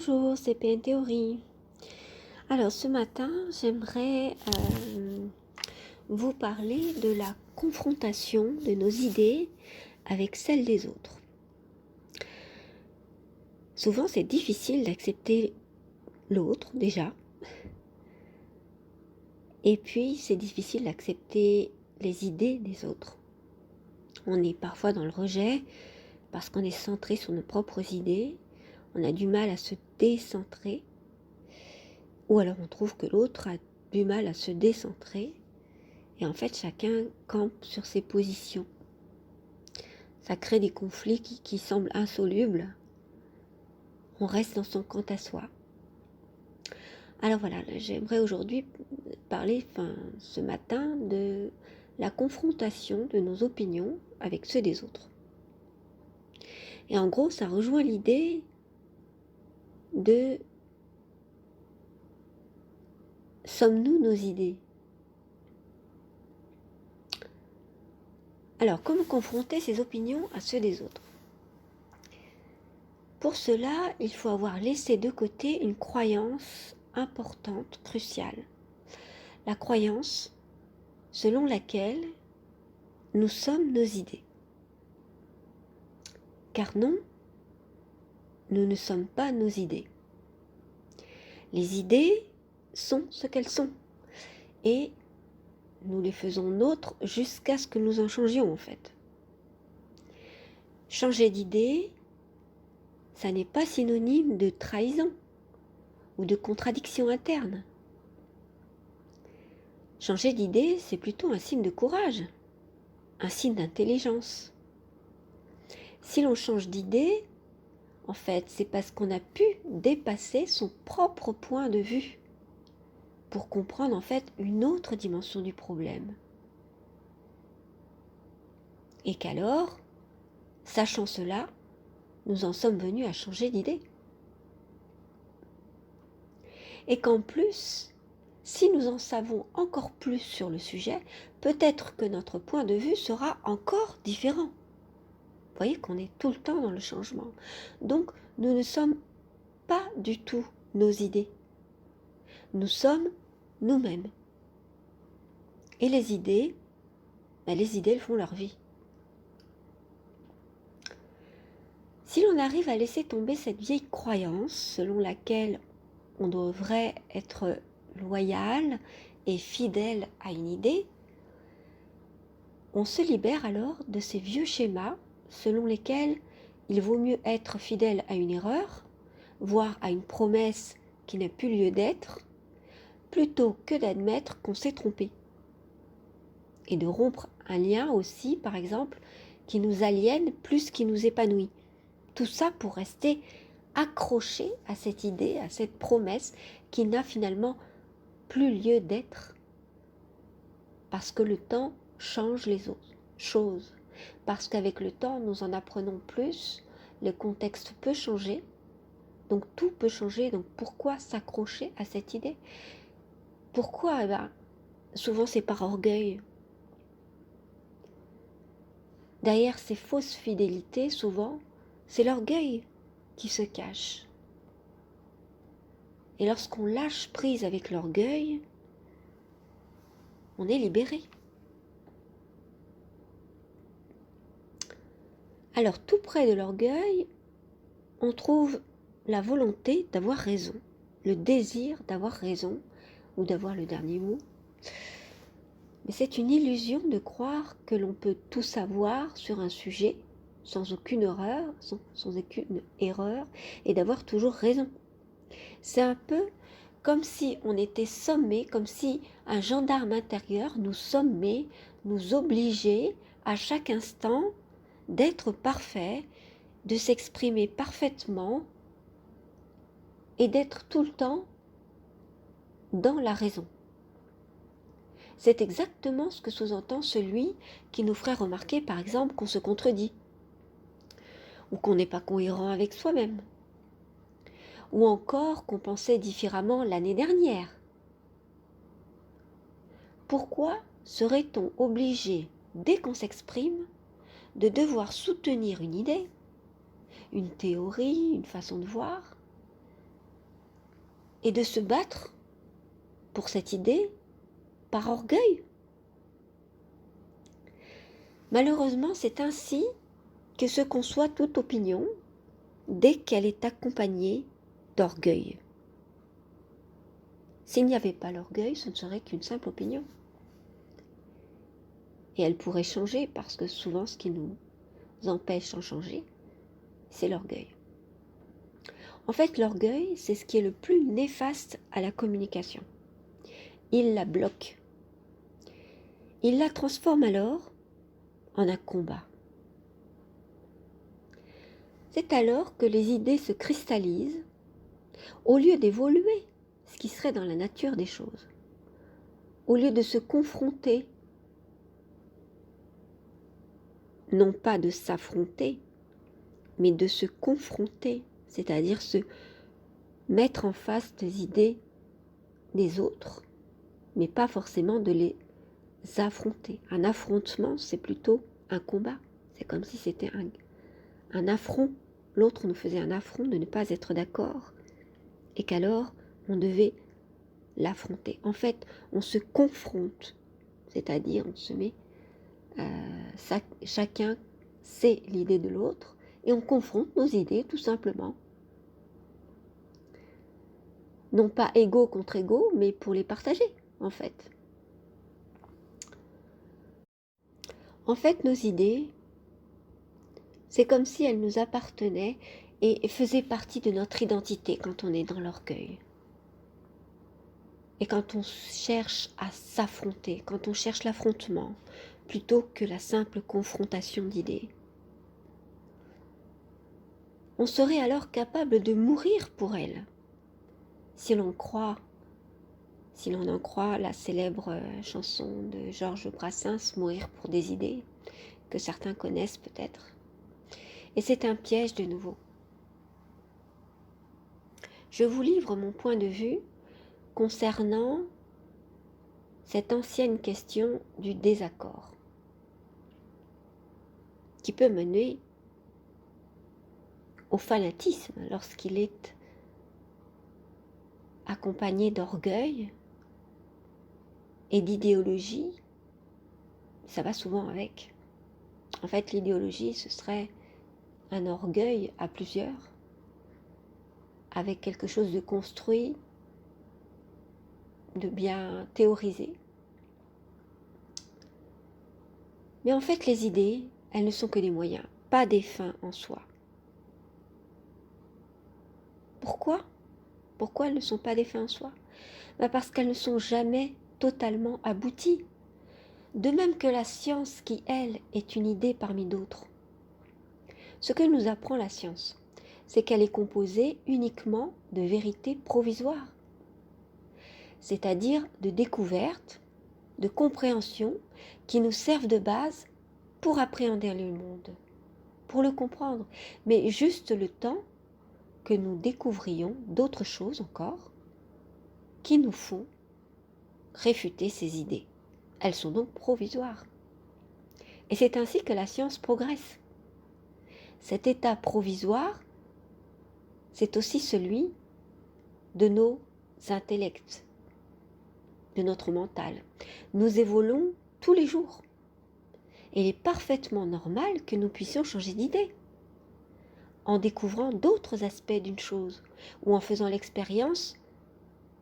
Bonjour, c'est PN Théorie. Alors ce matin, j'aimerais vous parler de la confrontation de nos idées avec celles des autres. Souvent, c'est difficile d'accepter l'autre déjà. Et puis, c'est difficile d'accepter les idées des autres. On est parfois dans le rejet parce qu'on est centré sur nos propres idées. On a du mal à se décentrer. Ou alors on trouve que l'autre a du mal à se décentrer. Et en fait, chacun campe sur ses positions. Ça crée des conflits qui semblent insolubles. On reste dans son quant à soi. Alors voilà, j'aimerais aujourd'hui parler, ce matin, de la confrontation de nos opinions avec ceux des autres. Et en gros, ça rejoint l'idée de sommes-nous nos idées ? Alors, comment confronter ces opinions à ceux des autres ? Pour cela, il faut avoir laissé de côté une croyance importante, cruciale. La croyance selon laquelle nous sommes nos idées. Car non, nous ne sommes pas nos idées. Les idées sont ce qu'elles sont. Et nous les faisons nôtres jusqu'à ce que nous en changions en fait. Changer d'idée, ça n'est pas synonyme de trahison ou de contradiction interne. Changer d'idée, c'est plutôt un signe de courage, un signe d'intelligence. Si l'on change d'idée, en fait, c'est parce qu'on a pu dépasser son propre point de vue pour comprendre en fait une autre dimension du problème. Et qu'alors, sachant cela, nous en sommes venus à changer d'idée. Et qu'en plus, si nous en savons encore plus sur le sujet, peut-être que notre point de vue sera encore différent. Vous voyez qu'on est tout le temps dans le changement. Donc, nous ne sommes pas du tout nos idées. Nous sommes nous-mêmes. Et les idées, elles font leur vie. Si l'on arrive à laisser tomber cette vieille croyance selon laquelle on devrait être loyal et fidèle à une idée, on se libère alors de ces vieux schémas selon lesquels il vaut mieux être fidèle à une erreur, voire à une promesse qui n'a plus lieu d'être, plutôt que d'admettre qu'on s'est trompé. Et de rompre un lien aussi, par exemple, qui nous aliène plus qu'il nous épanouit. Tout ça pour rester accroché à cette idée, à cette promesse qui n'a finalement plus lieu d'être. Parce que le temps change les autres choses. Parce qu'avec le temps, nous en apprenons plus, le contexte peut changer, donc tout peut changer. Donc pourquoi s'accrocher à cette idée ? Pourquoi ? Souvent c'est par orgueil. Derrière ces fausses fidélités, souvent, c'est l'orgueil qui se cache. Et lorsqu'on lâche prise avec l'orgueil, on est libéré. Alors tout près de l'orgueil, on trouve la volonté d'avoir raison, le désir d'avoir raison ou d'avoir le dernier mot. Mais c'est une illusion de croire que l'on peut tout savoir sur un sujet sans aucune erreur et d'avoir toujours raison. C'est un peu comme si on était sommé, comme si un gendarme intérieur nous sommait, nous obligeait à chaque instant d'être parfait, de s'exprimer parfaitement et d'être tout le temps dans la raison. C'est exactement ce que sous-entend celui qui nous ferait remarquer, par exemple, qu'on se contredit, ou qu'on n'est pas cohérent avec soi-même, ou encore qu'on pensait différemment l'année dernière. Pourquoi serait-on obligé, dès qu'on s'exprime, de devoir soutenir une idée, une théorie, une façon de voir, et de se battre pour cette idée par orgueil. Malheureusement, c'est ainsi que se conçoit toute opinion dès qu'elle est accompagnée d'orgueil. S'il n'y avait pas l'orgueil, ce ne serait qu'une simple opinion. Et elle pourrait changer parce que souvent ce qui nous empêche d'en changer, c'est l'orgueil. En fait, l'orgueil, c'est ce qui est le plus néfaste à la communication. Il la bloque. Il la transforme alors en un combat. C'est alors que les idées se cristallisent au lieu d'évoluer, ce qui serait dans la nature des choses. Au lieu de se confronter, non pas de s'affronter, mais de se confronter, c'est-à-dire se mettre en face des idées des autres, mais pas forcément de les affronter. Un affrontement, c'est plutôt un combat. C'est comme si c'était un affront. L'autre nous faisait un affront de ne pas être d'accord et qu'alors on devait l'affronter. En fait, on se confronte, c'est-à-dire on se met, chacun sait l'idée de l'autre et on confronte nos idées tout simplement. Non pas égaux contre égaux, mais pour les partager en fait. En fait, nos idées, c'est comme si elles nous appartenaient et faisaient partie de notre identité quand on est dans l'orgueil. Et quand on cherche à s'affronter, quand on cherche l'affrontement, plutôt que la simple confrontation d'idées. On serait alors capable de mourir pour elles, si l'on en croit la célèbre chanson de Georges Brassens, Mourir pour des idées, que certains connaissent peut-être. Et c'est un piège de nouveau. Je vous livre mon point de vue concernant cette ancienne question du désaccord, qui peut mener au fanatisme lorsqu'il est accompagné d'orgueil et d'idéologie. Ça va souvent avec. En fait, l'idéologie, ce serait un orgueil à plusieurs, avec quelque chose de construit, de bien théorisé. Mais en fait, les idées, elles ne sont que des moyens, pas des fins en soi. Pourquoi ? Pourquoi elles ne sont pas des fins en soi ? Parce qu'elles ne sont jamais totalement abouties. De même que la science qui, elle, est une idée parmi d'autres. Ce que nous apprend la science, c'est qu'elle est composée uniquement de vérités provisoires, c'est-à-dire de découvertes, de compréhensions qui nous servent de base pour appréhender le monde, pour le comprendre, mais juste le temps que nous découvrions d'autres choses encore qui nous font réfuter ces idées. Elles sont donc provisoires. Et c'est ainsi que la science progresse. Cet état provisoire, c'est aussi celui de nos intellects, de notre mental. Nous évoluons tous les jours. Et il est parfaitement normal que nous puissions changer d'idée en découvrant d'autres aspects d'une chose ou en faisant l'expérience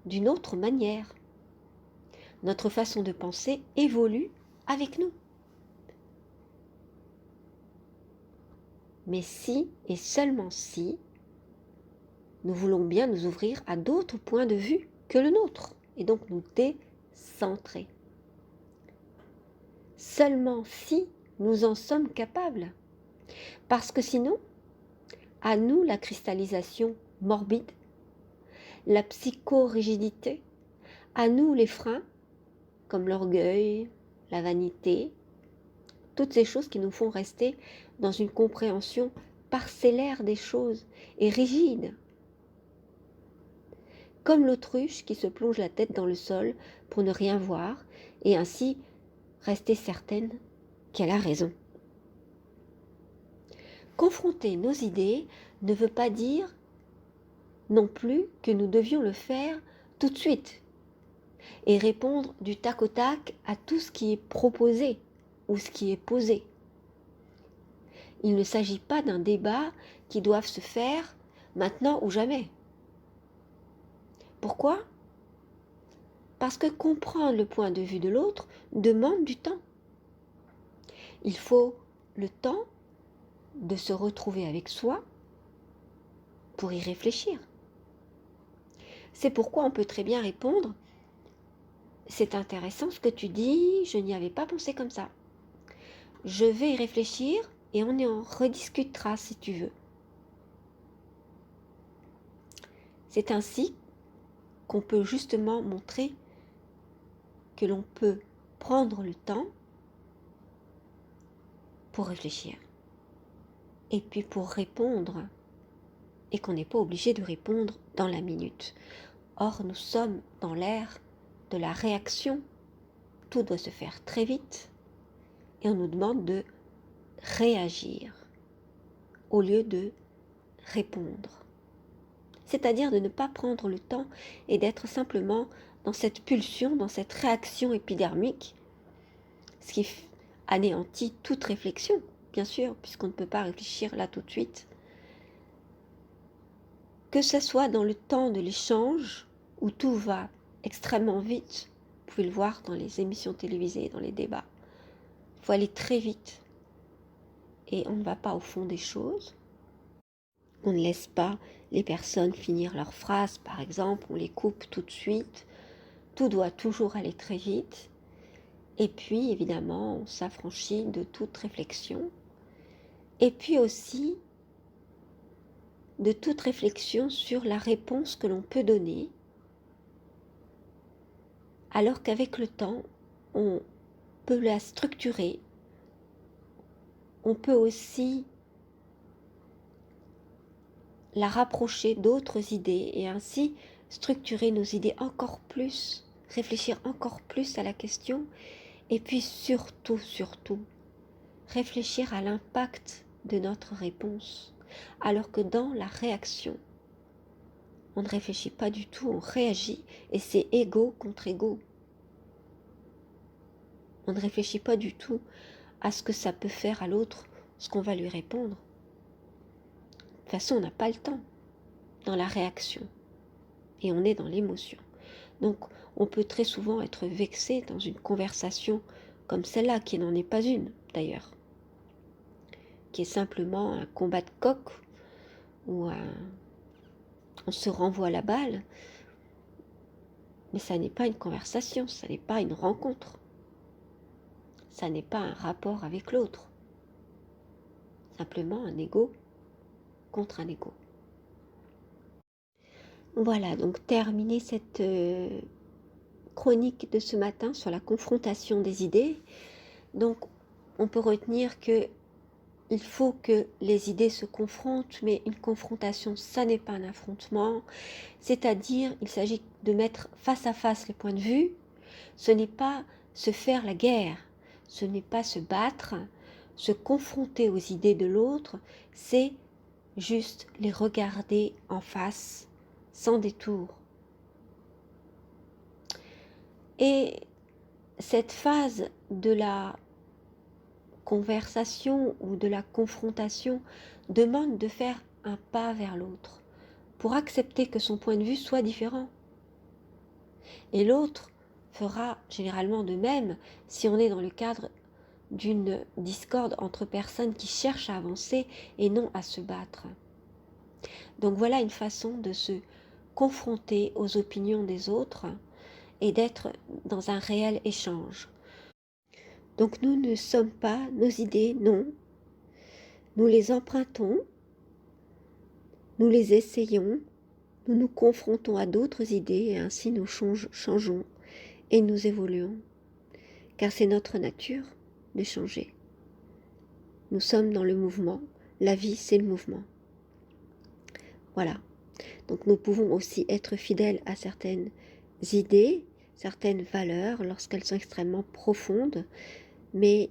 d'une autre manière. Notre façon de penser évolue avec nous. Mais si et seulement si nous voulons bien nous ouvrir à d'autres points de vue que le nôtre et donc nous décentrer. Seulement si nous en sommes capables. Parce que sinon, à nous la cristallisation morbide, la psychorigidité, à nous les freins, comme l'orgueil, la vanité, toutes ces choses qui nous font rester dans une compréhension parcellaire des choses et rigide. Comme l'autruche qui se plonge la tête dans le sol pour ne rien voir et ainsi rester certaine qu'elle a raison. Confronter nos idées ne veut pas dire non plus que nous devions le faire tout de suite et répondre du tac au tac à tout ce qui est proposé ou ce qui est posé. Il ne s'agit pas d'un débat qui doit se faire maintenant ou jamais. Pourquoi ? Parce que comprendre le point de vue de l'autre demande du temps. Il faut le temps de se retrouver avec soi pour y réfléchir. C'est pourquoi on peut très bien répondre « C'est intéressant ce que tu dis, je n'y avais pas pensé comme ça. Je vais y réfléchir et on en rediscutera si tu veux. » C'est ainsi qu'on peut justement montrer que l'on peut prendre le temps pour réfléchir et puis pour répondre et qu'on n'est pas obligé de répondre dans la minute. Or, nous sommes dans l'ère de la réaction. Tout doit se faire très vite et on nous demande de réagir au lieu de répondre. C'est-à-dire de ne pas prendre le temps et d'être simplement dans cette pulsion, dans cette réaction épidermique, ce qui anéantit toute réflexion, bien sûr, puisqu'on ne peut pas réfléchir là tout de suite. Que ce soit dans le temps de l'échange, où tout va extrêmement vite, vous pouvez le voir dans les émissions télévisées, dans les débats, il faut aller très vite et on ne va pas au fond des choses. On ne laisse pas les personnes finir leurs phrases, par exemple, on les coupe tout de suite. Tout doit toujours aller très vite. Et puis, évidemment, on s'affranchit de toute réflexion. Et puis aussi, de toute réflexion sur la réponse que l'on peut donner, alors qu'avec le temps, on peut la structurer. On peut aussi la rapprocher d'autres idées et ainsi structurer nos idées encore plus, réfléchir encore plus à la question et puis surtout, réfléchir à l'impact de notre réponse. Alors que dans la réaction, on ne réfléchit pas du tout, on réagit et c'est ego contre ego. On ne réfléchit pas du tout à ce que ça peut faire à l'autre, ce qu'on va lui répondre. De toute façon, on n'a pas le temps dans la réaction et on est dans l'émotion. Donc, on peut très souvent être vexé dans une conversation comme celle-là, qui n'en est pas une d'ailleurs, qui est simplement un combat de coq où on se renvoie la balle, mais ça n'est pas une conversation, ça n'est pas une rencontre, ça n'est pas un rapport avec l'autre, simplement un ego contre un ego. Voilà, donc terminer cette chronique de ce matin sur la confrontation des idées. Donc on peut retenir que il faut que les idées se confrontent, mais une confrontation, ça n'est pas un affrontement, c'est-à-dire il s'agit de mettre face à face les points de vue, ce n'est pas se faire la guerre, ce n'est pas se battre, se confronter aux idées de l'autre, c'est juste les regarder en face, sans détour. Et cette phase de la conversation ou de la confrontation demande de faire un pas vers l'autre pour accepter que son point de vue soit différent. Et l'autre fera généralement de même si on est dans le cadre d'une discorde entre personnes qui cherchent à avancer et non à se battre. Donc voilà une façon de se confronter aux opinions des autres et d'être dans un réel échange. Donc nous ne sommes pas nos idées, non. Nous les empruntons, nous les essayons, nous nous confrontons à d'autres idées et ainsi nous changeons et nous évoluons. Car c'est notre nature de changer. Nous sommes dans le mouvement, la vie c'est le mouvement. Voilà. Donc nous pouvons aussi être fidèles à certaines idées, certaines valeurs lorsqu'elles sont extrêmement profondes, mais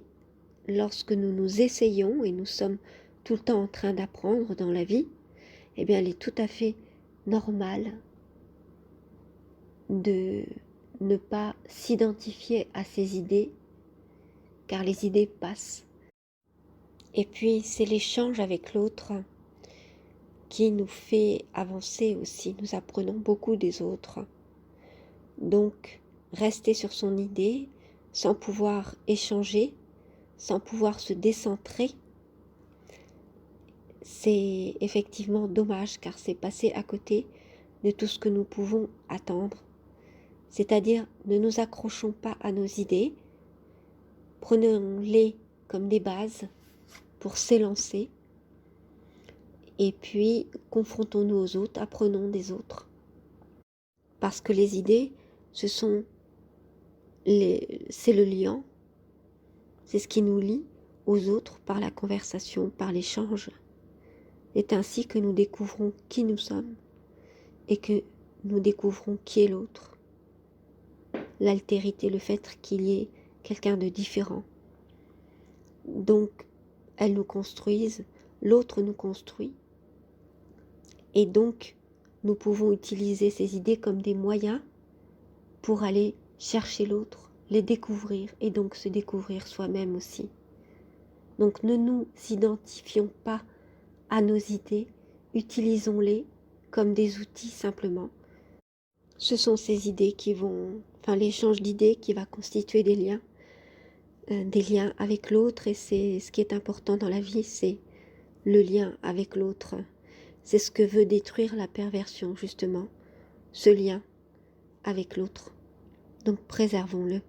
lorsque nous nous essayons et nous sommes tout le temps en train d'apprendre dans la vie, eh bien il est tout à fait normal de ne pas s'identifier à ces idées, car les idées passent. Et puis c'est l'échange avec l'autre qui nous fait avancer aussi, nous apprenons beaucoup des autres. Donc rester sur son idée sans pouvoir échanger, sans pouvoir se décentrer, c'est effectivement dommage car c'est passer à côté de tout ce que nous pouvons attendre. C'est-à-dire, ne nous accrochons pas à nos idées, prenons-les comme des bases pour s'élancer et puis confrontons-nous aux autres, apprenons des autres. Parce que les idées, c'est le lien, c'est ce qui nous lie aux autres par la conversation, par l'échange. C'est ainsi que nous découvrons qui nous sommes et que nous découvrons qui est l'autre. L'altérité, le fait qu'il y ait quelqu'un de différent. Donc, elles nous construisent, l'autre nous construit. Et donc, nous pouvons utiliser ces idées comme des moyens pour aller chercher l'autre, les découvrir et donc se découvrir soi-même aussi. Donc, ne nous identifions pas à nos idées, utilisons-les comme des outils simplement. Ce sont ces idées l'échange d'idées qui va constituer des liens avec l'autre, et c'est ce qui est important dans la vie, c'est le lien avec l'autre. C'est ce que veut détruire la perversion, justement, ce lien avec l'autre. Donc préservons-le.